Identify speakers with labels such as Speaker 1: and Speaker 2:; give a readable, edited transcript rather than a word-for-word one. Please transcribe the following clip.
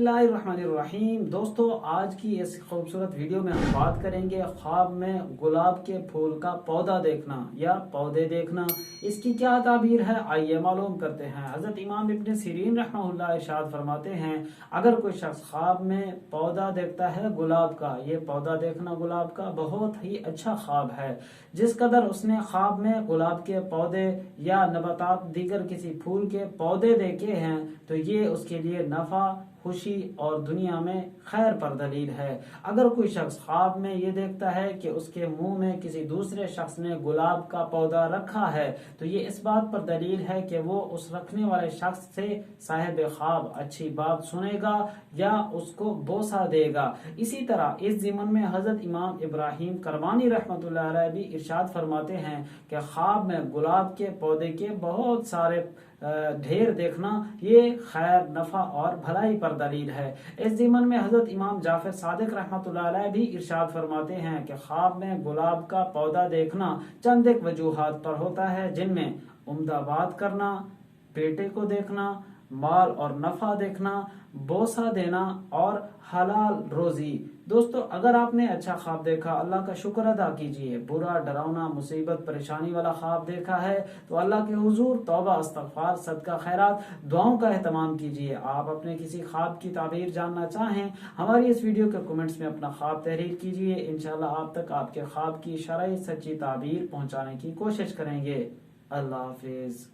Speaker 1: बिस्मिल्लाहिर्रहमानिर्रहीम। दोस्तों, आज की इस खूबसूरत वीडियो में हम बात करेंगे ख्वाब में गुलाब के फूल का पौधा देखना या पौधे देखना। इसकी क्या ताबीर है, आइए मालूम करते हैं। हजरत इमाम इब्न सीरीन रहमहुल्लाह इरशाद फरमाते हैं, अगर कोई शख्स ख्वाब में पौधा देखता है गुलाब का, ये पौधा देखना गुलाब का बहुत ही अच्छा ख्वाब है। जिस कदर उसने ख्वाब में गुलाब के पौधे या नबातात दीगर किसी फूल के पौधे देखे हैं तो ये उसके लिए नफा, खुशी और दुनिया में खैर पर दलील है। अगर कोई शख्स ख्वाब में ये देखता है कि उसके मुंह में किसी दूसरे शख्स ने गुलाब का पौधा रखा है तो ये इस बात पर दलील है कि वो उस रखने वाले शख्स से साहिब ख्वाब अच्छी बात सुनेगा या उसको बोसा देगा। इसी तरह इस ज़िमन में हजरत इमाम इब्राहिम करमानी रहमतुल्लाह अलैह भी इरशाद फरमाते हैं कि ख्वाब में गुलाब के पौधे के बहुत सारे ढेर देखना ये खैर, नफा और भलाई पर दलील है। इस ज़िमन में हजरत इमाम जाफर सादिक रहमतुल्लाह अलैह भी इरशाद फरमाते हैं कि ख्वाब में गुलाब का पौधा देखना चंद एक वजूहात पर होता है, जिनमें उम्दाबाद करना, बेटे को देखना, माल और नफा देखना, बोसा देना और हलाल रोजी। दोस्तों, अगर आपने अच्छा ख्वाब देखा, अल्लाह का शुक्र अदा कीजिए। बुरा, डरावना, मुसीबत, परेशानी वाला ख्वाब देखा है तो अल्लाह के हुजूर तौबा, इस्तगफार, सदका, खैरात, दुआओं का एहतमाम कीजिए। आप अपने किसी ख्वाब की ताबीर जानना चाहें, हमारी इस वीडियो के कमेंट्स में अपना ख्वाब तहरीर कीजिए। इंशाल्लाह आप तक आपके ख्वाब की शरई सच्ची ताबीर पहुंचाने की कोशिश करेंगे। अल्लाह हाफिज।